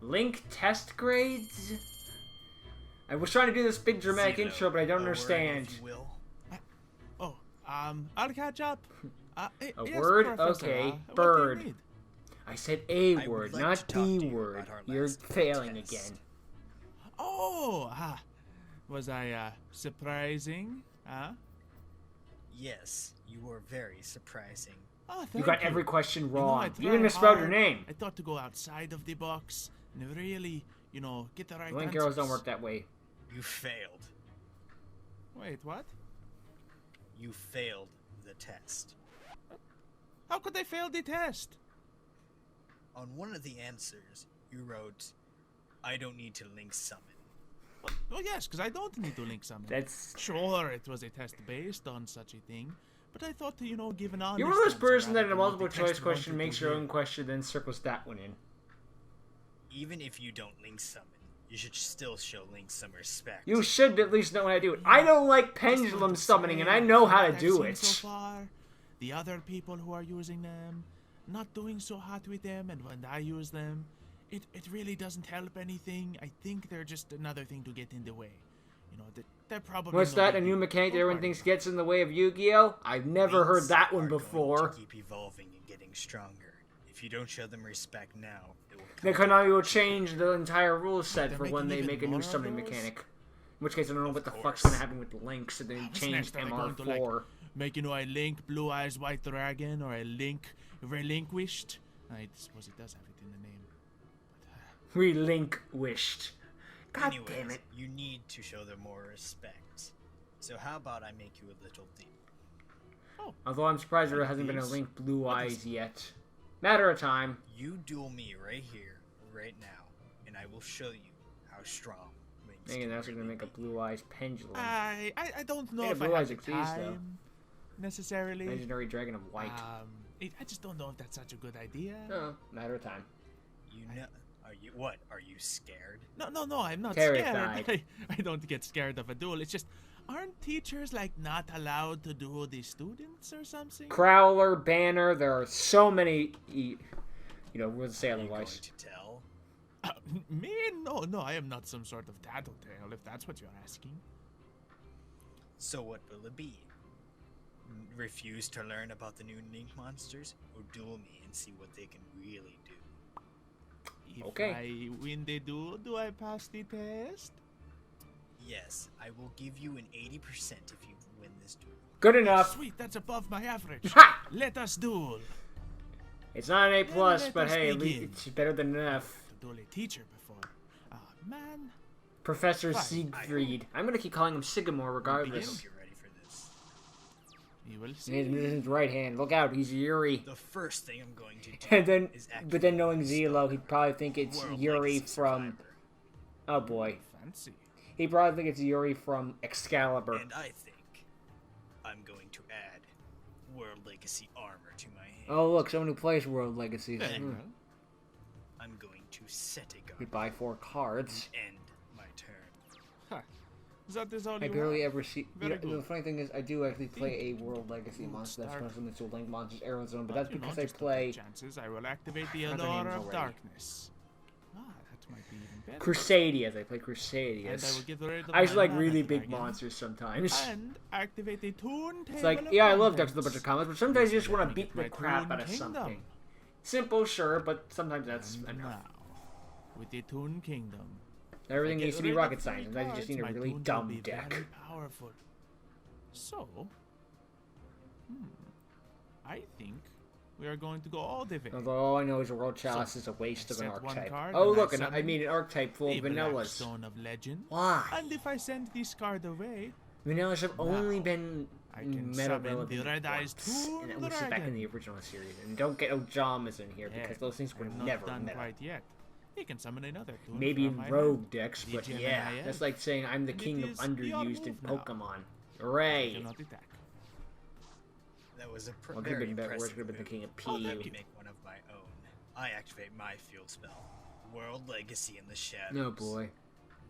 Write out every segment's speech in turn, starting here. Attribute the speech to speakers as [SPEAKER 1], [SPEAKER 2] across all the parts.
[SPEAKER 1] Link test grades? I was trying to do this big dramatic
[SPEAKER 2] Xylo,
[SPEAKER 1] intro, but I don't
[SPEAKER 2] a word,
[SPEAKER 1] understand.
[SPEAKER 2] if you will.
[SPEAKER 3] I'll catch up.
[SPEAKER 1] A
[SPEAKER 3] Yes,
[SPEAKER 1] word?
[SPEAKER 3] Professor,
[SPEAKER 1] Okay.
[SPEAKER 3] what do you
[SPEAKER 1] Bird.
[SPEAKER 3] need?
[SPEAKER 1] I said a
[SPEAKER 2] I would
[SPEAKER 1] word,
[SPEAKER 2] like
[SPEAKER 1] not
[SPEAKER 2] to talk
[SPEAKER 1] the
[SPEAKER 2] to you
[SPEAKER 1] word.
[SPEAKER 2] about our
[SPEAKER 1] You're
[SPEAKER 2] last
[SPEAKER 1] failing
[SPEAKER 2] test.
[SPEAKER 1] again.
[SPEAKER 3] Oh, was I surprising?
[SPEAKER 2] Yes, you were very surprising.
[SPEAKER 3] Oh, thank
[SPEAKER 1] You got every question
[SPEAKER 3] You know,
[SPEAKER 1] wrong.
[SPEAKER 3] I
[SPEAKER 1] You
[SPEAKER 3] tried
[SPEAKER 1] even misspelled your
[SPEAKER 3] hard.
[SPEAKER 1] name.
[SPEAKER 3] I thought to go outside of the box and really, get the right
[SPEAKER 1] Link
[SPEAKER 3] answers.
[SPEAKER 1] arrows don't work that way.
[SPEAKER 2] You failed.
[SPEAKER 3] Wait, what?
[SPEAKER 2] You failed the test.
[SPEAKER 3] How could I fail the test?
[SPEAKER 2] On one of the answers, you wrote, I don't need to link summon.
[SPEAKER 3] Well, yes, because I don't need to link summon.
[SPEAKER 1] That's...
[SPEAKER 3] Sure, it was a test based on such a thing, but I thought to, give an honest
[SPEAKER 1] You're one of those
[SPEAKER 3] answer
[SPEAKER 1] person that
[SPEAKER 3] rather
[SPEAKER 1] in a
[SPEAKER 3] than what
[SPEAKER 1] multiple
[SPEAKER 3] the
[SPEAKER 1] choice
[SPEAKER 3] test
[SPEAKER 1] question
[SPEAKER 3] wanted
[SPEAKER 1] makes
[SPEAKER 3] to
[SPEAKER 1] your
[SPEAKER 3] hear.
[SPEAKER 1] own question, then circles that one in.
[SPEAKER 2] Even if you don't link summon, you should still show Link some respect.
[SPEAKER 1] You should at least know how to do it. I don't like pendulum summoning, and I know how to do it.
[SPEAKER 3] So far, the other people who are using them, not doing so hot with them, and when I use them, it really doesn't help anything. I think they're just another thing to get in the way. They're probably.
[SPEAKER 1] What's
[SPEAKER 3] no
[SPEAKER 1] that?
[SPEAKER 3] big
[SPEAKER 1] A new
[SPEAKER 3] deal.
[SPEAKER 1] mechanic that
[SPEAKER 3] Don't
[SPEAKER 1] everyone
[SPEAKER 3] worry
[SPEAKER 1] thinks
[SPEAKER 3] about
[SPEAKER 1] gets in the way of Yu-Gi-Oh? I've never heard
[SPEAKER 2] Links
[SPEAKER 1] that one
[SPEAKER 2] are going
[SPEAKER 1] before.
[SPEAKER 2] to keep evolving and getting stronger. If you don't show them respect now, it will
[SPEAKER 1] Then
[SPEAKER 2] come
[SPEAKER 1] Konami
[SPEAKER 2] to
[SPEAKER 1] will
[SPEAKER 2] bite.
[SPEAKER 1] change the entire rule set
[SPEAKER 3] They're
[SPEAKER 1] for when
[SPEAKER 3] making
[SPEAKER 1] they
[SPEAKER 3] even
[SPEAKER 1] make a new
[SPEAKER 3] more of
[SPEAKER 1] summoning
[SPEAKER 3] those?
[SPEAKER 1] mechanic. In which case, I don't know what the
[SPEAKER 2] Of
[SPEAKER 1] fuck's
[SPEAKER 2] course.
[SPEAKER 1] gonna happen with the links, so they
[SPEAKER 3] What's
[SPEAKER 1] changed
[SPEAKER 3] next? Are they going to,
[SPEAKER 1] MR4.
[SPEAKER 3] Make a Link Blue Eyes White Dragon or a Link Relinquished. I suppose it does have it in the name.
[SPEAKER 1] Relinquished. God
[SPEAKER 2] Anyways,
[SPEAKER 1] damn it.
[SPEAKER 2] you need to show them more respect. So how about I make you a little deal?
[SPEAKER 1] Although I'm surprised there hasn't been a Link Blue Eyes yet. Matter of time.
[SPEAKER 2] You duel me right here, right now, and I will show you how strong Link's
[SPEAKER 1] Thinking
[SPEAKER 2] can
[SPEAKER 1] that's gonna
[SPEAKER 2] really
[SPEAKER 1] make a
[SPEAKER 2] be.
[SPEAKER 1] Blue Eyes pendulum.
[SPEAKER 3] I don't know
[SPEAKER 1] Hey,
[SPEAKER 3] if
[SPEAKER 1] Blue
[SPEAKER 3] I have
[SPEAKER 1] Eyes
[SPEAKER 3] the
[SPEAKER 1] exists, though.
[SPEAKER 3] time necessarily.
[SPEAKER 1] Legendary Dragon of White.
[SPEAKER 3] I just don't know if that's such a good idea.
[SPEAKER 1] No, matter of time.
[SPEAKER 2] You know? Are you what? Are you scared?
[SPEAKER 3] No, I'm not
[SPEAKER 1] Terrified.
[SPEAKER 3] scared. I don't get scared of a duel. It's just, aren't teachers not allowed to duel the students or something?
[SPEAKER 1] Crowler, Banner, there are so many, we'll say
[SPEAKER 2] Are you going
[SPEAKER 1] otherwise.
[SPEAKER 2] to tell?
[SPEAKER 3] Me? No, I am not some sort of tattletale, if that's what you're asking.
[SPEAKER 2] So what will it be? Refuse to learn about the new Link monsters, or duel me and see what they can really do?
[SPEAKER 3] If
[SPEAKER 1] Okay.
[SPEAKER 3] I win the duel, do I pass the test?
[SPEAKER 2] Yes, I will give you an 80% if you win this duel.
[SPEAKER 1] Good enough.
[SPEAKER 3] Sweet, that's above my average.
[SPEAKER 1] Ha!
[SPEAKER 3] Let us duel.
[SPEAKER 1] It's not an A+,
[SPEAKER 3] let
[SPEAKER 1] but
[SPEAKER 3] us
[SPEAKER 1] hey, at least
[SPEAKER 3] begin.
[SPEAKER 1] it's better than enough.
[SPEAKER 3] To duel a teacher before. Man.
[SPEAKER 1] Professor
[SPEAKER 3] Fine.
[SPEAKER 1] Siegfried. I'm gonna keep calling him Sycamore
[SPEAKER 2] I
[SPEAKER 1] regardless.
[SPEAKER 2] hope you're ready for this.
[SPEAKER 3] You will
[SPEAKER 1] His,
[SPEAKER 3] see.
[SPEAKER 1] his right hand. Look out, he's Yuri.
[SPEAKER 2] The first thing I'm going to do
[SPEAKER 1] And then,
[SPEAKER 2] is
[SPEAKER 1] but then
[SPEAKER 2] activate
[SPEAKER 1] knowing
[SPEAKER 2] the
[SPEAKER 1] Xylo, he'd probably think it's
[SPEAKER 2] World
[SPEAKER 1] Yuri
[SPEAKER 2] Legacy
[SPEAKER 1] from.
[SPEAKER 2] Survivor.
[SPEAKER 1] Oh boy,
[SPEAKER 3] Fancy.
[SPEAKER 1] he'd probably think it's Yuri from Excalibur.
[SPEAKER 2] And I think I'm going to add World Legacy armor to my hand.
[SPEAKER 1] Oh look, someone who plays World Legacy.
[SPEAKER 3] Very
[SPEAKER 1] Hmm.
[SPEAKER 3] well.
[SPEAKER 2] I'm going to set a
[SPEAKER 1] You
[SPEAKER 2] guard
[SPEAKER 1] buy 4 cards.
[SPEAKER 2] and end my turn.
[SPEAKER 3] Huh. That is all
[SPEAKER 1] I
[SPEAKER 3] you
[SPEAKER 1] barely
[SPEAKER 3] have?
[SPEAKER 1] ever see.
[SPEAKER 3] Very
[SPEAKER 1] The
[SPEAKER 3] good.
[SPEAKER 1] funny thing is, I do actually play a World Legacy
[SPEAKER 3] Good
[SPEAKER 1] monster. That's
[SPEAKER 3] start.
[SPEAKER 1] one of them. It's a Link Monsters Arizona, but
[SPEAKER 3] Well,
[SPEAKER 1] that's
[SPEAKER 3] you know,
[SPEAKER 1] because I
[SPEAKER 3] just to take
[SPEAKER 1] play
[SPEAKER 3] chances, I will activate the
[SPEAKER 1] forgot their
[SPEAKER 3] Allure
[SPEAKER 1] names
[SPEAKER 3] of
[SPEAKER 1] already.
[SPEAKER 3] Darkness. That might be even better.
[SPEAKER 1] Crusadias. I play
[SPEAKER 3] And I will
[SPEAKER 1] Crusadias.
[SPEAKER 3] get rid of
[SPEAKER 1] I just
[SPEAKER 3] my
[SPEAKER 1] like
[SPEAKER 3] mana
[SPEAKER 1] really big
[SPEAKER 3] dragon
[SPEAKER 1] monsters sometimes.
[SPEAKER 3] And activate the Toon Table
[SPEAKER 1] It's like,
[SPEAKER 3] of
[SPEAKER 1] yeah, I love
[SPEAKER 3] Contents.
[SPEAKER 1] Ducks with a bunch of comments, but sometimes you just want to
[SPEAKER 3] Make
[SPEAKER 1] beat
[SPEAKER 3] it
[SPEAKER 1] the
[SPEAKER 3] my
[SPEAKER 1] crap
[SPEAKER 3] Toon
[SPEAKER 1] out of
[SPEAKER 3] Kingdom.
[SPEAKER 1] something. Simple, sure, but sometimes that's
[SPEAKER 3] And
[SPEAKER 1] enough.
[SPEAKER 3] now, with the Toon Kingdom,
[SPEAKER 1] Everything
[SPEAKER 3] Get
[SPEAKER 1] needs to be
[SPEAKER 3] rid of
[SPEAKER 1] rocket
[SPEAKER 3] 3
[SPEAKER 1] science. Sometimes you just
[SPEAKER 3] cards,
[SPEAKER 1] need a
[SPEAKER 3] my
[SPEAKER 1] really
[SPEAKER 3] toons will
[SPEAKER 1] dumb
[SPEAKER 3] be
[SPEAKER 1] deck.
[SPEAKER 3] very powerful. So, I think we are going to go all the way.
[SPEAKER 1] Although all I know is a World Chalice is a waste of an
[SPEAKER 3] set one
[SPEAKER 1] archetype.
[SPEAKER 3] card
[SPEAKER 1] Oh
[SPEAKER 3] and I
[SPEAKER 1] look, I
[SPEAKER 3] summon
[SPEAKER 1] mean an archetype full
[SPEAKER 3] The
[SPEAKER 1] of
[SPEAKER 3] Black
[SPEAKER 1] vanillas.
[SPEAKER 3] Stone of Legend.
[SPEAKER 1] Why?
[SPEAKER 3] And if I send this card away,
[SPEAKER 1] Vanillas have only
[SPEAKER 3] Now,
[SPEAKER 1] been
[SPEAKER 3] I can
[SPEAKER 1] meta
[SPEAKER 3] summon
[SPEAKER 1] relevant
[SPEAKER 3] the Red Eyes
[SPEAKER 1] once,
[SPEAKER 3] Toon
[SPEAKER 1] and that was back in
[SPEAKER 3] Dragon.
[SPEAKER 1] the original series. And don't get Ojamas in here
[SPEAKER 3] Yeah,
[SPEAKER 1] because those things were
[SPEAKER 3] I'm not
[SPEAKER 1] never
[SPEAKER 3] done
[SPEAKER 1] meta.
[SPEAKER 3] quite yet. He can summon another Toon
[SPEAKER 1] Maybe
[SPEAKER 3] from
[SPEAKER 1] in
[SPEAKER 3] my
[SPEAKER 1] rogue
[SPEAKER 3] hand.
[SPEAKER 1] decks,
[SPEAKER 3] The
[SPEAKER 1] but
[SPEAKER 3] Gemini
[SPEAKER 1] yeah,
[SPEAKER 3] Edge.
[SPEAKER 1] that's like saying I'm the
[SPEAKER 3] And
[SPEAKER 1] king
[SPEAKER 3] it
[SPEAKER 1] of
[SPEAKER 3] is the odd
[SPEAKER 1] underused in
[SPEAKER 3] move now.
[SPEAKER 1] Pokemon.
[SPEAKER 3] I
[SPEAKER 1] Hooray!
[SPEAKER 3] cannot attack.
[SPEAKER 2] That was a
[SPEAKER 1] Well,
[SPEAKER 2] very
[SPEAKER 1] could've been better.
[SPEAKER 2] impressive
[SPEAKER 1] Could've been the
[SPEAKER 2] move.
[SPEAKER 1] king of
[SPEAKER 2] I'll
[SPEAKER 1] PU.
[SPEAKER 2] let me make one of my own. I activate my field spell. World Legacy in the Shadows.
[SPEAKER 1] No boy.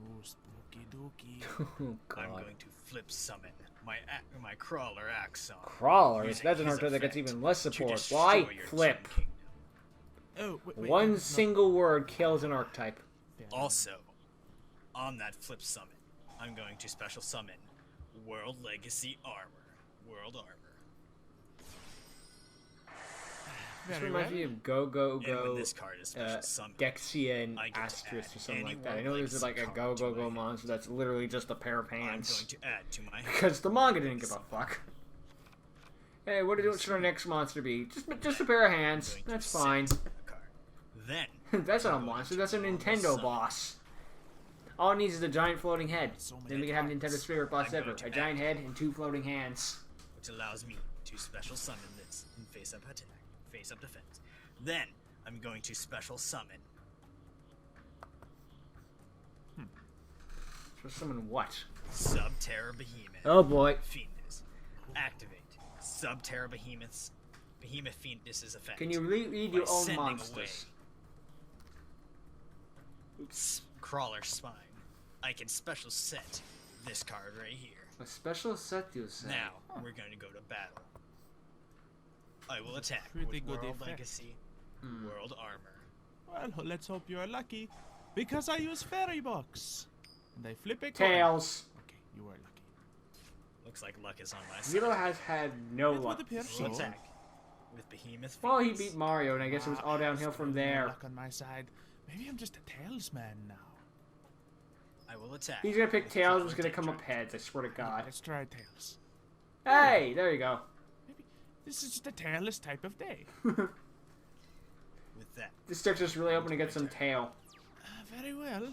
[SPEAKER 3] Ooh, spooky dookie.
[SPEAKER 1] Oh
[SPEAKER 2] I'm
[SPEAKER 1] god.
[SPEAKER 2] going to flip summon my Crawler Axon.
[SPEAKER 1] Crawlers.
[SPEAKER 2] using
[SPEAKER 1] That's an
[SPEAKER 2] his
[SPEAKER 1] archetype that gets
[SPEAKER 2] effect
[SPEAKER 1] even less
[SPEAKER 2] to
[SPEAKER 1] support.
[SPEAKER 2] destroy
[SPEAKER 1] Why?
[SPEAKER 2] your
[SPEAKER 1] Flip.
[SPEAKER 2] Toon Kingdom.
[SPEAKER 3] Oh, wait,
[SPEAKER 1] One
[SPEAKER 3] no.
[SPEAKER 1] single word kills an archetype.
[SPEAKER 3] Fair
[SPEAKER 2] Also, on that flip summon, I'm going to special summon World Legacy Armor. World Armor.
[SPEAKER 1] This
[SPEAKER 3] Very
[SPEAKER 1] reminds
[SPEAKER 3] well.
[SPEAKER 1] me of Go Go
[SPEAKER 2] And when
[SPEAKER 1] Go,
[SPEAKER 2] this card is special summoned,
[SPEAKER 1] Dexia and
[SPEAKER 2] I get to
[SPEAKER 1] Asterisk
[SPEAKER 2] add
[SPEAKER 1] or something
[SPEAKER 2] any
[SPEAKER 1] like that. I
[SPEAKER 2] World
[SPEAKER 1] know there's
[SPEAKER 2] Legacy
[SPEAKER 1] like a
[SPEAKER 2] card
[SPEAKER 1] Go
[SPEAKER 2] to
[SPEAKER 1] Go
[SPEAKER 2] my
[SPEAKER 1] Go
[SPEAKER 2] hand.
[SPEAKER 1] monster that's literally just a pair of
[SPEAKER 2] I'm
[SPEAKER 1] pants.
[SPEAKER 2] going to add to my hand.
[SPEAKER 1] Because the manga didn't
[SPEAKER 2] World
[SPEAKER 1] give a
[SPEAKER 2] Legacy
[SPEAKER 1] fuck. Hey, what should our next monster be? Just a pair of hands.
[SPEAKER 2] I'm going to
[SPEAKER 1] That's
[SPEAKER 2] set
[SPEAKER 1] fine.
[SPEAKER 2] a card. Then
[SPEAKER 1] That's not a
[SPEAKER 2] I'm going
[SPEAKER 1] monster.
[SPEAKER 2] to
[SPEAKER 1] That's a
[SPEAKER 2] normal
[SPEAKER 1] Nintendo
[SPEAKER 2] summon.
[SPEAKER 1] boss. All it needs is a giant floating head.
[SPEAKER 3] So many
[SPEAKER 1] Then we can have
[SPEAKER 3] cards.
[SPEAKER 1] Nintendo's favorite boss
[SPEAKER 2] I'm
[SPEAKER 1] ever:
[SPEAKER 2] going to
[SPEAKER 1] a giant
[SPEAKER 2] add-
[SPEAKER 1] head and 2 floating hands.
[SPEAKER 2] which allows me to special summon this in face-up attack, face-up defense. Then I'm going to special summon
[SPEAKER 1] For someone what?
[SPEAKER 2] Subterra Behemoth.
[SPEAKER 1] Oh boy.
[SPEAKER 2] Fiendus. Activate. Subterra Behemoth's Behemoth Fiendus' effect.
[SPEAKER 1] Can you read
[SPEAKER 2] by
[SPEAKER 1] your own
[SPEAKER 2] sending
[SPEAKER 1] monsters?
[SPEAKER 2] away Crawler Spine. I can special set this card right here.
[SPEAKER 1] A special set, you say?
[SPEAKER 2] Now we're going to go to battle. I will attack
[SPEAKER 3] Pretty
[SPEAKER 2] with
[SPEAKER 3] good
[SPEAKER 2] World
[SPEAKER 3] effect.
[SPEAKER 2] Legacy, World Armor.
[SPEAKER 3] Well, let's hope you're lucky. Because I use Fairy Box. And I flip a coin.
[SPEAKER 1] Tails.
[SPEAKER 3] Okay, you are lucky.
[SPEAKER 2] Looks like luck is on my side.
[SPEAKER 1] Xylo has had no
[SPEAKER 3] It would
[SPEAKER 1] luck.
[SPEAKER 3] appear
[SPEAKER 1] this
[SPEAKER 3] so.
[SPEAKER 2] We'll
[SPEAKER 1] season.
[SPEAKER 2] attack with Behemoth.
[SPEAKER 1] Well, he
[SPEAKER 2] Fiendus.
[SPEAKER 1] beat Mario, and I guess it was all downhill from
[SPEAKER 3] Still no
[SPEAKER 1] there.
[SPEAKER 3] luck on my side. Maybe I'm just a Tails man now.
[SPEAKER 2] I will attack.
[SPEAKER 1] He's gonna pick
[SPEAKER 2] with
[SPEAKER 1] Tails,
[SPEAKER 2] Triple
[SPEAKER 1] it's gonna come
[SPEAKER 2] Danger.
[SPEAKER 1] up heads, I swear to God.
[SPEAKER 3] Let's try Tails.
[SPEAKER 1] Hey, there you go.
[SPEAKER 3] Maybe this is just a tailless type of day.
[SPEAKER 2] With that,
[SPEAKER 1] This starts just really hoping to get some tail.
[SPEAKER 3] Very well.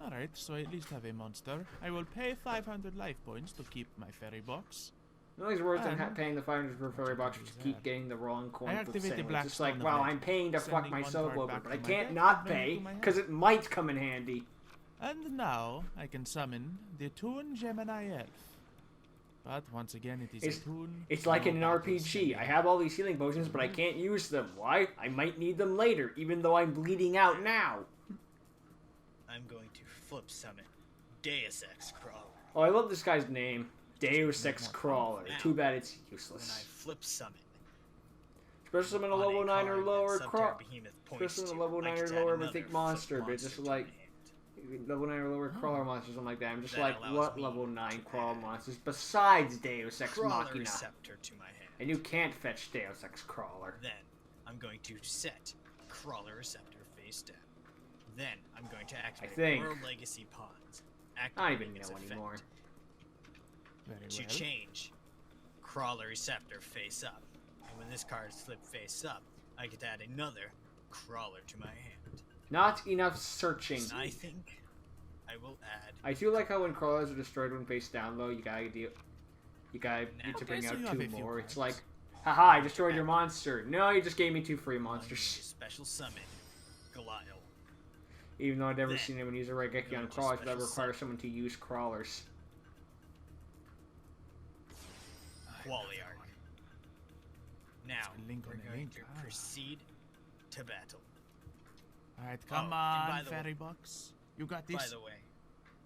[SPEAKER 3] Alright, so I at least have a monster. I will pay 500 life points to keep my Fairy Box.
[SPEAKER 1] No, he's worse than
[SPEAKER 3] And-
[SPEAKER 1] paying the 500 for fairy box, which
[SPEAKER 3] is
[SPEAKER 1] keep
[SPEAKER 3] that?
[SPEAKER 1] getting the wrong coin.
[SPEAKER 3] I
[SPEAKER 1] for
[SPEAKER 3] activate the
[SPEAKER 1] sandwich.
[SPEAKER 3] black
[SPEAKER 1] It's like,
[SPEAKER 3] stone of
[SPEAKER 1] well,
[SPEAKER 3] legend,
[SPEAKER 1] I'm paying to fuck
[SPEAKER 3] sending one
[SPEAKER 1] myself
[SPEAKER 3] card
[SPEAKER 1] over,
[SPEAKER 3] back
[SPEAKER 1] but
[SPEAKER 3] to
[SPEAKER 1] I
[SPEAKER 3] my
[SPEAKER 1] can't
[SPEAKER 3] deck
[SPEAKER 1] not
[SPEAKER 3] and bring it
[SPEAKER 1] pay,
[SPEAKER 3] to my hand.
[SPEAKER 1] because it might come in handy.
[SPEAKER 3] And now I can summon the Toon Gemini Elf. But once again, it is
[SPEAKER 1] It's-
[SPEAKER 3] a Toon.
[SPEAKER 1] It's like
[SPEAKER 3] no
[SPEAKER 1] in an
[SPEAKER 3] battle
[SPEAKER 1] RPG.
[SPEAKER 3] standing.
[SPEAKER 1] I have all these healing potions, but I can't use them. Why? I might need them later, even though I'm bleeding out now.
[SPEAKER 2] I'm going to flip summon Deus Ex Crawler.
[SPEAKER 1] Oh, I love this guy's name. Deus Ex Crawler.
[SPEAKER 2] Now,
[SPEAKER 1] Too bad it's
[SPEAKER 2] When I
[SPEAKER 1] useless.
[SPEAKER 2] flip summon
[SPEAKER 1] Especially summon a
[SPEAKER 2] on
[SPEAKER 1] level 9 or
[SPEAKER 2] card that
[SPEAKER 1] lower
[SPEAKER 2] Subterra Behemoth points
[SPEAKER 1] especially
[SPEAKER 2] to,
[SPEAKER 1] a level
[SPEAKER 2] I
[SPEAKER 1] 9
[SPEAKER 2] get
[SPEAKER 1] or
[SPEAKER 2] to add
[SPEAKER 1] lower
[SPEAKER 2] another
[SPEAKER 1] mythic
[SPEAKER 2] flip
[SPEAKER 1] monster, but
[SPEAKER 2] monster
[SPEAKER 1] just
[SPEAKER 2] to my
[SPEAKER 1] like
[SPEAKER 2] hand.
[SPEAKER 1] level 9 or lower crawler monsters, something like that. I'm just
[SPEAKER 2] That
[SPEAKER 1] like,
[SPEAKER 2] allows
[SPEAKER 1] what
[SPEAKER 2] me
[SPEAKER 1] level 9
[SPEAKER 2] to
[SPEAKER 1] crawler
[SPEAKER 2] add
[SPEAKER 1] monsters besides Deus Ex
[SPEAKER 2] Crawler
[SPEAKER 1] Machina?
[SPEAKER 2] Receptor to my hand.
[SPEAKER 1] And you can't fetch Deus Ex Crawler.
[SPEAKER 2] Then I'm going to set Crawler Receptor face down. Then I'm going to activate
[SPEAKER 1] think-
[SPEAKER 2] World Legacy Pawns.
[SPEAKER 1] I don't even
[SPEAKER 2] Activating its
[SPEAKER 1] know
[SPEAKER 2] effect
[SPEAKER 1] anymore.
[SPEAKER 3] Very
[SPEAKER 2] to
[SPEAKER 3] well.
[SPEAKER 2] change Crawler Receptor face up. And when this card is flipped face up, I get to add another Crawler to my hand.
[SPEAKER 1] Not enough searching.
[SPEAKER 2] And I think I will add
[SPEAKER 1] I feel like how when crawlers are destroyed when face down low, you gotta need to bring
[SPEAKER 3] Okay, so
[SPEAKER 1] out
[SPEAKER 3] you have
[SPEAKER 1] 2
[SPEAKER 3] a few
[SPEAKER 1] more. It's
[SPEAKER 3] cards.
[SPEAKER 1] like, haha, I destroyed your monster. No, you just gave me 2 free
[SPEAKER 2] I'm going to
[SPEAKER 1] monsters.
[SPEAKER 2] special summon Goliath.
[SPEAKER 1] Even though I've never
[SPEAKER 2] Then,
[SPEAKER 1] seen anyone use a Raigeki
[SPEAKER 2] going
[SPEAKER 1] on
[SPEAKER 2] to
[SPEAKER 1] crawlers, that
[SPEAKER 2] special
[SPEAKER 1] requires
[SPEAKER 2] summon.
[SPEAKER 1] someone to use crawlers.
[SPEAKER 2] Qualiarch. Now,
[SPEAKER 3] Link
[SPEAKER 2] we're
[SPEAKER 3] on the
[SPEAKER 2] going
[SPEAKER 3] link,
[SPEAKER 2] to
[SPEAKER 3] ah.
[SPEAKER 2] proceed to battle.
[SPEAKER 3] Alright, come
[SPEAKER 2] and by
[SPEAKER 3] on,
[SPEAKER 2] the
[SPEAKER 3] Fairy Box. You got this.
[SPEAKER 2] By the way,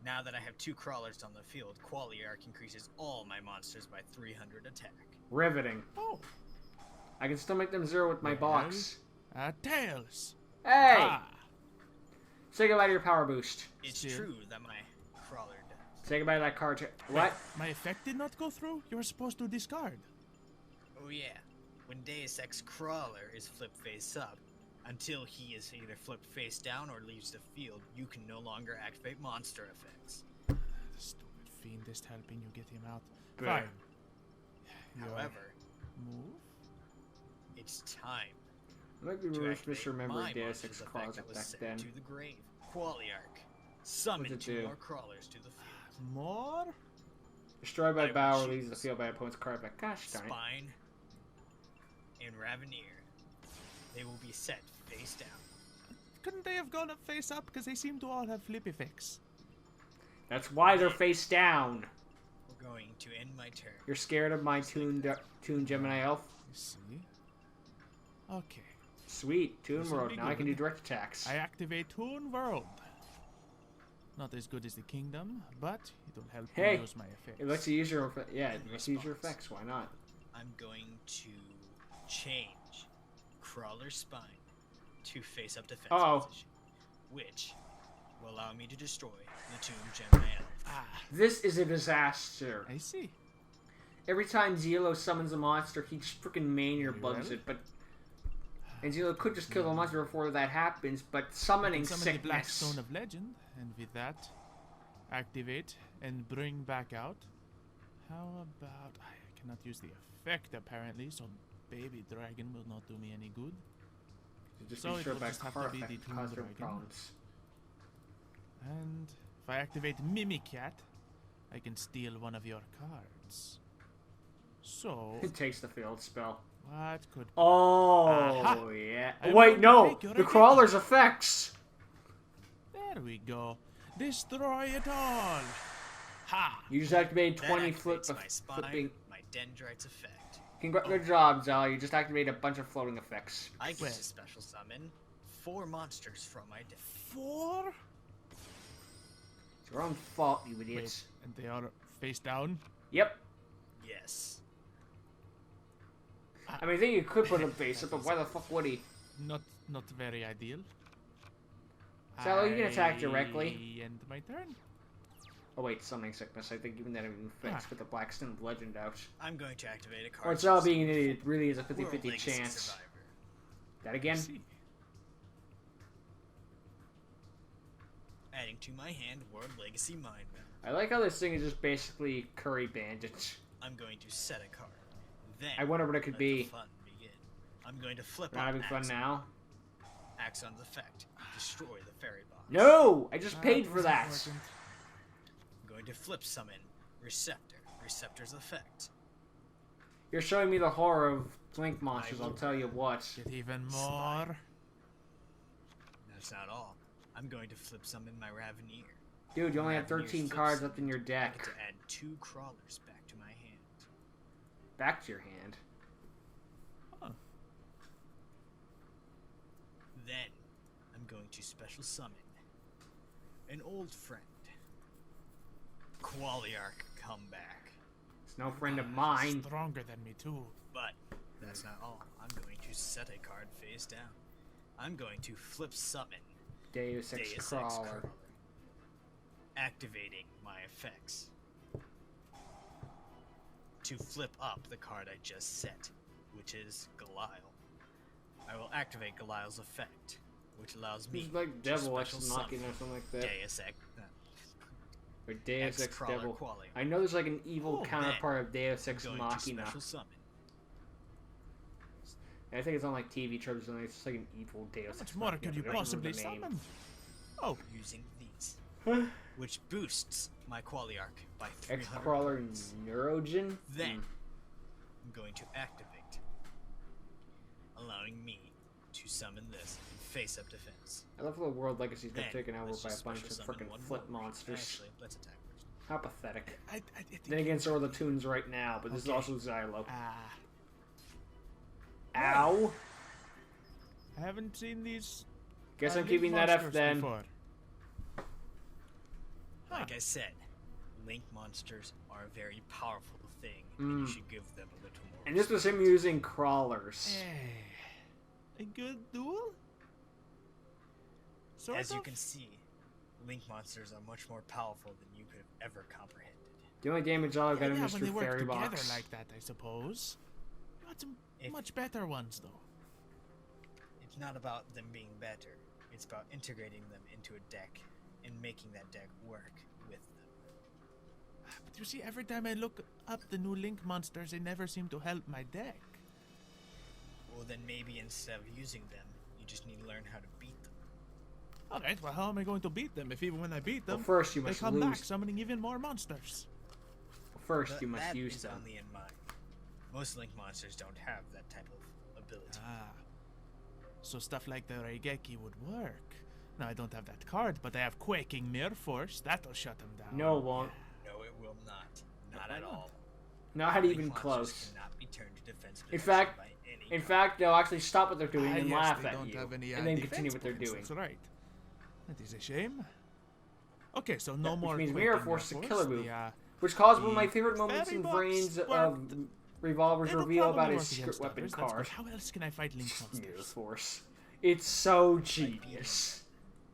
[SPEAKER 2] now that I have 2 crawlers on the field, Qualiarch increases all my monsters by 300 attack.
[SPEAKER 1] Riveting.
[SPEAKER 3] Oh,
[SPEAKER 1] I can still make them 0 with my
[SPEAKER 3] Well,
[SPEAKER 1] box.
[SPEAKER 3] Tails.
[SPEAKER 1] Hey!
[SPEAKER 3] Ah,
[SPEAKER 1] Say goodbye to your power boost.
[SPEAKER 2] It's
[SPEAKER 3] Still.
[SPEAKER 2] true that my crawler does.
[SPEAKER 1] Say goodbye to that card. What?
[SPEAKER 3] my effect did not go through? You were supposed to discard.
[SPEAKER 2] Oh yeah, when Deus Ex Crawler is flipped face up, until he is either flipped face down or leaves the field, you can no longer activate monster effects.
[SPEAKER 3] The stupid fiend is helping you get him out.
[SPEAKER 1] Bleh.
[SPEAKER 3] Fine. Your
[SPEAKER 2] However,
[SPEAKER 3] move.
[SPEAKER 2] it's time
[SPEAKER 1] I might be
[SPEAKER 2] to
[SPEAKER 1] really
[SPEAKER 2] activate
[SPEAKER 1] misremembering
[SPEAKER 2] my
[SPEAKER 1] Deus
[SPEAKER 2] monster's
[SPEAKER 1] Ex
[SPEAKER 2] effect
[SPEAKER 1] Crawlers
[SPEAKER 2] that was
[SPEAKER 1] back
[SPEAKER 2] sent
[SPEAKER 1] then.
[SPEAKER 2] to the grave. Qualiarch. Summon
[SPEAKER 1] What's it
[SPEAKER 2] 2
[SPEAKER 1] do?
[SPEAKER 2] more crawlers to the field.
[SPEAKER 3] More?
[SPEAKER 1] Destroyed by
[SPEAKER 2] I will
[SPEAKER 1] Bow, releases the
[SPEAKER 2] choose
[SPEAKER 1] field by opponent's card back. Gosh darn it.
[SPEAKER 2] Spine and Raveneer. They will be set face down.
[SPEAKER 3] Couldn't they have gone up face up? Because they seem to all have flip effects.
[SPEAKER 1] That's why they're face down.
[SPEAKER 2] We're going to end my turn.
[SPEAKER 1] You're scared of my Toon Gemini Elf?
[SPEAKER 3] You see? Okay.
[SPEAKER 1] Sweet. Toon
[SPEAKER 3] This will
[SPEAKER 1] World.
[SPEAKER 3] be
[SPEAKER 1] Now I can do
[SPEAKER 3] good.
[SPEAKER 1] direct attacks.
[SPEAKER 3] I activate Toon World. Not as good as the Kingdom, but it'll help
[SPEAKER 1] Hey,
[SPEAKER 3] me use my effects.
[SPEAKER 1] It lets you use your yeah, it
[SPEAKER 2] In
[SPEAKER 1] lets you use your
[SPEAKER 2] response.
[SPEAKER 1] effects. Why not?
[SPEAKER 2] I'm going to change Crawler Spine to face-up defense
[SPEAKER 1] Uh-oh.
[SPEAKER 2] position, which will allow me to destroy the Tomb Gem Man.
[SPEAKER 1] This is a disaster.
[SPEAKER 3] I see.
[SPEAKER 1] Every time Xylo summons a monster, he just freaking mania bugs it, but... And Xylo could just kill the monster before that happens, but summoning
[SPEAKER 3] Summon the Black
[SPEAKER 1] sickness...
[SPEAKER 3] Stone of Legend, and with that, activate and bring back out. How about... I cannot use the effect, apparently, so Baby Dragon will not do me any good.
[SPEAKER 1] Just
[SPEAKER 3] So
[SPEAKER 1] be
[SPEAKER 3] it
[SPEAKER 1] sure
[SPEAKER 3] will
[SPEAKER 1] about
[SPEAKER 3] just have to
[SPEAKER 1] car
[SPEAKER 3] be
[SPEAKER 1] effect
[SPEAKER 3] the
[SPEAKER 1] cause
[SPEAKER 3] Tomb
[SPEAKER 1] their
[SPEAKER 3] Dragon.
[SPEAKER 1] problems.
[SPEAKER 3] And if I activate Mimicat, I can steal one of your cards. So,
[SPEAKER 1] It takes the field spell.
[SPEAKER 3] what could...
[SPEAKER 1] Oh,
[SPEAKER 3] Aha.
[SPEAKER 1] yeah.
[SPEAKER 3] I
[SPEAKER 1] Wait,
[SPEAKER 3] will
[SPEAKER 1] no!
[SPEAKER 3] take your
[SPEAKER 1] The
[SPEAKER 3] idea.
[SPEAKER 1] crawler's effects!
[SPEAKER 3] There we go. Destroy it all! Ha!
[SPEAKER 1] You just activated
[SPEAKER 2] That
[SPEAKER 1] 20
[SPEAKER 2] activates
[SPEAKER 1] flip
[SPEAKER 2] my spine,
[SPEAKER 1] flipping...
[SPEAKER 2] my dendrites effect.
[SPEAKER 1] Good job, Xylo. You just activated a bunch of floating effects.
[SPEAKER 2] I get
[SPEAKER 3] Wait.
[SPEAKER 2] to special summon 4 monsters from my deck.
[SPEAKER 3] 4?
[SPEAKER 1] It's your own fault, you
[SPEAKER 3] Wait,
[SPEAKER 1] idiots.
[SPEAKER 3] and they are face down?
[SPEAKER 1] Yep.
[SPEAKER 2] Yes.
[SPEAKER 1] I mean, I think you could put him face up, but why the fuck would he?
[SPEAKER 3] Not very ideal.
[SPEAKER 1] Xylo, you can attack directly.
[SPEAKER 3] I end my turn.
[SPEAKER 1] Oh wait, summoning sickness. I think even that even fixed with the Black Stone Legend out.
[SPEAKER 2] I'm going to activate a
[SPEAKER 1] Or
[SPEAKER 2] card.
[SPEAKER 1] Xylo being an idiot really is a
[SPEAKER 2] World
[SPEAKER 1] 50-50
[SPEAKER 2] Legacy
[SPEAKER 1] chance.
[SPEAKER 2] Survivor.
[SPEAKER 1] That again?
[SPEAKER 3] See.
[SPEAKER 2] Adding to my hand World Legacy Mind Map.
[SPEAKER 1] I like how this thing is just basically Curry Bandit.
[SPEAKER 2] I'm going to set a card. Then
[SPEAKER 1] I wonder what it could
[SPEAKER 2] let
[SPEAKER 1] be.
[SPEAKER 2] the fun begin. I'm going to flip
[SPEAKER 1] Not
[SPEAKER 2] up
[SPEAKER 1] having fun
[SPEAKER 2] Axon.
[SPEAKER 1] now?
[SPEAKER 2] Axon's effect. Destroy the fairy box.
[SPEAKER 1] No! I just paid for
[SPEAKER 3] was
[SPEAKER 1] that!
[SPEAKER 3] important.
[SPEAKER 2] I'm going to flip summon Receptor. Receptor's effect.
[SPEAKER 1] You're showing me the horror of Link monsters, I'll tell you what.
[SPEAKER 3] Get even more.
[SPEAKER 2] That's not all. I'm going to flip summon my Raveneer.
[SPEAKER 1] Dude, you only have
[SPEAKER 2] Raveneer's
[SPEAKER 1] 13
[SPEAKER 2] flip
[SPEAKER 1] cards
[SPEAKER 2] summon.
[SPEAKER 1] left in your
[SPEAKER 2] I get
[SPEAKER 1] deck.
[SPEAKER 2] to add 2 crawlers back to my hand.
[SPEAKER 1] Back to your hand.
[SPEAKER 2] Then, I'm going to special summon an old friend. Qualiarch come back.
[SPEAKER 1] It's no friend of mine.
[SPEAKER 3] Stronger than me too.
[SPEAKER 2] But that's not all. I'm going to set a card face down. I'm going to flip summon
[SPEAKER 1] Deus Ex
[SPEAKER 2] Deus Ex
[SPEAKER 1] Crawler.
[SPEAKER 2] Crawler. Activating my effects. To flip up the card I just set, which is Goliath. I will activate Goliath's effect, which allows me
[SPEAKER 1] It's like
[SPEAKER 2] to
[SPEAKER 1] Devil Ex
[SPEAKER 2] special
[SPEAKER 1] Machina or
[SPEAKER 2] summon
[SPEAKER 1] something like that.
[SPEAKER 2] Deus Ex,
[SPEAKER 1] Or Deus Ex
[SPEAKER 2] Crawler
[SPEAKER 1] Devil.
[SPEAKER 2] Quali.
[SPEAKER 1] I know there's like an evil
[SPEAKER 3] Oh,
[SPEAKER 1] counterpart of Deus
[SPEAKER 2] I'm
[SPEAKER 1] Ex
[SPEAKER 2] going to
[SPEAKER 1] Machina.
[SPEAKER 2] special summon.
[SPEAKER 1] I think it's on like TV tropes or something. It's just like an evil Deus
[SPEAKER 3] How
[SPEAKER 1] Ex
[SPEAKER 3] much more
[SPEAKER 1] Machina,
[SPEAKER 3] could you
[SPEAKER 1] but I don't remember
[SPEAKER 3] possibly
[SPEAKER 1] the name.
[SPEAKER 3] summon? Oh,
[SPEAKER 2] Using these, which boosts my Qualiarch by
[SPEAKER 1] Ex
[SPEAKER 2] 300
[SPEAKER 1] Crawler
[SPEAKER 2] points.
[SPEAKER 1] Neurogen?
[SPEAKER 2] Then,
[SPEAKER 1] Hmm.
[SPEAKER 2] I'm going to activate, allowing me to summon this in face-up defense.
[SPEAKER 1] I love how the World Legacy's been
[SPEAKER 2] Then,
[SPEAKER 1] taken over
[SPEAKER 2] let's
[SPEAKER 1] by a
[SPEAKER 2] just
[SPEAKER 1] bunch of
[SPEAKER 2] special summon
[SPEAKER 1] frickin'
[SPEAKER 2] one
[SPEAKER 1] flip
[SPEAKER 2] more.
[SPEAKER 1] monsters.
[SPEAKER 2] Actually, let's attack first.
[SPEAKER 1] How pathetic.
[SPEAKER 3] I think...
[SPEAKER 1] Then again, so are the tunes right now, but this
[SPEAKER 3] Okay.
[SPEAKER 1] is also Xylo.
[SPEAKER 3] Ah,
[SPEAKER 1] Ow!
[SPEAKER 3] I haven't seen these...
[SPEAKER 1] Guess I'm
[SPEAKER 3] Link
[SPEAKER 1] keeping that F
[SPEAKER 3] monsters
[SPEAKER 1] then.
[SPEAKER 3] before.
[SPEAKER 2] Like I said, Link monsters are a very powerful thing, and
[SPEAKER 1] Mm.
[SPEAKER 2] you should give them a little more.
[SPEAKER 1] And this was him using crawlers.
[SPEAKER 3] A good duel? Sort
[SPEAKER 2] As you
[SPEAKER 3] of?
[SPEAKER 2] can see, Link monsters are much more powerful than you could have ever comprehended.
[SPEAKER 1] The only damage Xylo got
[SPEAKER 3] Yeah,
[SPEAKER 1] in
[SPEAKER 3] yeah,
[SPEAKER 1] was
[SPEAKER 3] when
[SPEAKER 1] through
[SPEAKER 3] they work
[SPEAKER 1] Fairy
[SPEAKER 3] together
[SPEAKER 1] Box.
[SPEAKER 3] like that, I suppose. You got some
[SPEAKER 2] If-
[SPEAKER 3] much better ones, though.
[SPEAKER 2] It's not about them being better. It's about integrating them into a deck and making that deck work with them.
[SPEAKER 3] But you see, every time I look up the new Link monsters, they never seem to help my deck.
[SPEAKER 2] Well, then maybe instead of using them, you just need to learn how to beat them.
[SPEAKER 3] Alright, well, how am I going to beat them if even when I beat them,
[SPEAKER 1] Well, first you
[SPEAKER 3] they
[SPEAKER 1] must
[SPEAKER 3] come back
[SPEAKER 1] lose.
[SPEAKER 3] summoning even more monsters?
[SPEAKER 1] First
[SPEAKER 2] But
[SPEAKER 1] you must
[SPEAKER 2] that
[SPEAKER 1] use
[SPEAKER 2] is
[SPEAKER 1] them.
[SPEAKER 2] only in mind. Most Link monsters don't have that type of ability.
[SPEAKER 3] Ah. So stuff like the Raigeki would work. Now, I don't have that card, but I have Quaking Mirror Force. That'll shut them down.
[SPEAKER 1] No, it won't.
[SPEAKER 2] No, it will not. Not
[SPEAKER 3] Why
[SPEAKER 2] at
[SPEAKER 3] not?
[SPEAKER 2] all.
[SPEAKER 1] Not
[SPEAKER 2] Link
[SPEAKER 1] even
[SPEAKER 2] monsters
[SPEAKER 1] close.
[SPEAKER 2] Cannot be turned to defensive
[SPEAKER 1] In
[SPEAKER 2] position
[SPEAKER 1] fact-
[SPEAKER 2] by any
[SPEAKER 1] In
[SPEAKER 2] card.
[SPEAKER 1] fact, they'll actually stop what they're doing
[SPEAKER 3] Ah,
[SPEAKER 1] and
[SPEAKER 3] yes,
[SPEAKER 1] laugh
[SPEAKER 3] they
[SPEAKER 1] at
[SPEAKER 3] don't
[SPEAKER 1] you.
[SPEAKER 3] have any,
[SPEAKER 1] And then
[SPEAKER 3] defense
[SPEAKER 1] continue what they're
[SPEAKER 3] points,
[SPEAKER 1] doing.
[SPEAKER 3] That's right. That is a shame. Okay, so no
[SPEAKER 1] Which
[SPEAKER 3] more
[SPEAKER 1] means
[SPEAKER 3] Quaking
[SPEAKER 1] Mirror Force is a
[SPEAKER 3] Force.
[SPEAKER 1] killer move.
[SPEAKER 3] The,
[SPEAKER 1] Which caused one of my
[SPEAKER 3] the
[SPEAKER 1] favorite moments
[SPEAKER 3] fairy
[SPEAKER 1] in
[SPEAKER 3] box
[SPEAKER 1] Brains
[SPEAKER 3] worked.
[SPEAKER 1] of revolvers
[SPEAKER 3] It'll
[SPEAKER 1] reveal about
[SPEAKER 3] probably
[SPEAKER 1] his
[SPEAKER 3] work
[SPEAKER 1] secret
[SPEAKER 3] against
[SPEAKER 1] weapon
[SPEAKER 3] others, that's
[SPEAKER 1] card.
[SPEAKER 3] good. How else can I fight link
[SPEAKER 1] Mirror
[SPEAKER 3] monsters?
[SPEAKER 1] Force. It's so genius.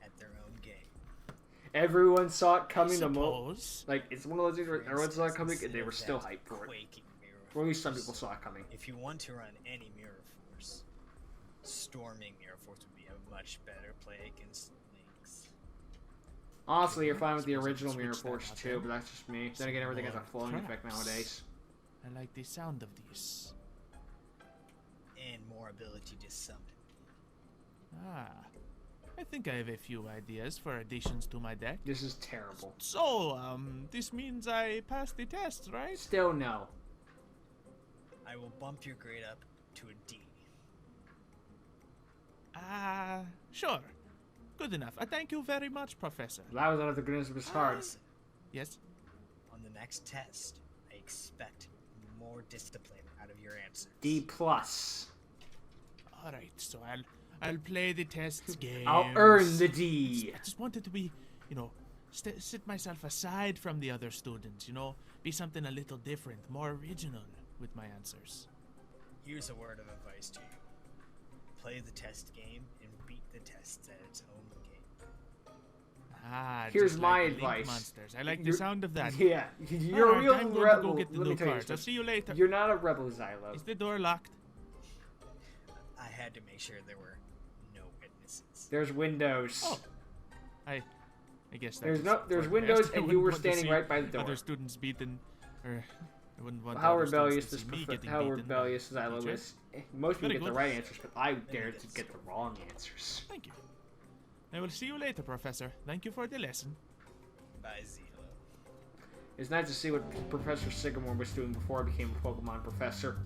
[SPEAKER 2] At their own game.
[SPEAKER 1] Everyone saw it coming.
[SPEAKER 3] Suppose.
[SPEAKER 1] Like, it's one of those things where
[SPEAKER 2] For
[SPEAKER 1] everyone saw it
[SPEAKER 2] instance,
[SPEAKER 1] coming and
[SPEAKER 2] instead
[SPEAKER 1] they were
[SPEAKER 2] of
[SPEAKER 1] still
[SPEAKER 2] that
[SPEAKER 1] hyped for it.
[SPEAKER 2] quaking Mirror
[SPEAKER 1] Or at least some
[SPEAKER 2] Force,
[SPEAKER 1] people saw it coming.
[SPEAKER 2] If you want to run any Mirror Force, storming Mirror Force would be a much better play against links.
[SPEAKER 1] Honestly, you're fine with the
[SPEAKER 3] Suppose I could
[SPEAKER 1] original Mirror
[SPEAKER 3] switch that
[SPEAKER 1] Force
[SPEAKER 3] out
[SPEAKER 1] too,
[SPEAKER 3] then.
[SPEAKER 1] but that's just me. Then
[SPEAKER 3] Some
[SPEAKER 1] again, everything has a
[SPEAKER 3] more
[SPEAKER 1] flowing effect
[SPEAKER 3] traps.
[SPEAKER 1] nowadays.
[SPEAKER 3] I like the sound of these.
[SPEAKER 2] And more ability to summon.
[SPEAKER 3] Ah. I think I have a few ideas for additions to my deck.
[SPEAKER 1] This is terrible.
[SPEAKER 3] So, this means I passed the test, right?
[SPEAKER 1] Still no.
[SPEAKER 2] I will bump your grade up to a D.
[SPEAKER 3] Sure. Good enough. Thank you very much, Professor.
[SPEAKER 1] That was out of the goodness of his heart.
[SPEAKER 2] Listen,
[SPEAKER 3] Yes?
[SPEAKER 2] on the next test, I expect more discipline out of your answers.
[SPEAKER 1] D plus.
[SPEAKER 3] Alright, so I'll play the tests game.
[SPEAKER 1] I'll earn the D.
[SPEAKER 3] I just wanted to be, sit myself aside from the other students, be something a little different, more original with my answers.
[SPEAKER 2] Here's a word of advice to you. Play the test game and beat the tests at its own game.
[SPEAKER 1] Here's
[SPEAKER 3] just
[SPEAKER 1] my
[SPEAKER 3] like Link
[SPEAKER 1] advice.
[SPEAKER 3] Monsters. I like the
[SPEAKER 1] You're-
[SPEAKER 3] sound of that.
[SPEAKER 1] Yeah, you're
[SPEAKER 3] Alright,
[SPEAKER 1] a real
[SPEAKER 3] I'm going to
[SPEAKER 1] rebel.
[SPEAKER 3] go get the
[SPEAKER 1] Let me
[SPEAKER 3] new
[SPEAKER 1] tell you
[SPEAKER 3] cards. I'll
[SPEAKER 1] something.
[SPEAKER 3] see you later.
[SPEAKER 1] You're not a rebel, Xylo.
[SPEAKER 3] Is the door locked?
[SPEAKER 2] I had to make sure there were no witnesses.
[SPEAKER 1] There's windows.
[SPEAKER 3] Oh. I guess that
[SPEAKER 1] There's
[SPEAKER 3] is
[SPEAKER 1] no- there's
[SPEAKER 3] for the
[SPEAKER 1] windows
[SPEAKER 3] best. I
[SPEAKER 1] and you
[SPEAKER 3] wouldn't
[SPEAKER 1] were
[SPEAKER 3] want to
[SPEAKER 1] standing
[SPEAKER 3] see
[SPEAKER 1] right by the door.
[SPEAKER 3] Other students beaten, or I wouldn't want
[SPEAKER 1] How
[SPEAKER 3] other students
[SPEAKER 1] rebellious
[SPEAKER 3] to
[SPEAKER 1] this
[SPEAKER 3] see me getting
[SPEAKER 1] how
[SPEAKER 3] beaten by
[SPEAKER 1] rebellious
[SPEAKER 3] the
[SPEAKER 1] Xylo
[SPEAKER 3] teacher.
[SPEAKER 1] is. Most people
[SPEAKER 3] Very
[SPEAKER 1] get the
[SPEAKER 3] good.
[SPEAKER 1] right answers, but I dared to get the wrong answers.
[SPEAKER 3] Thank you. I will see you later, Professor. Thank you for the lesson.
[SPEAKER 2] By Xylo.
[SPEAKER 1] It's nice to see what Professor Sycamore was doing before I became a Pokemon professor.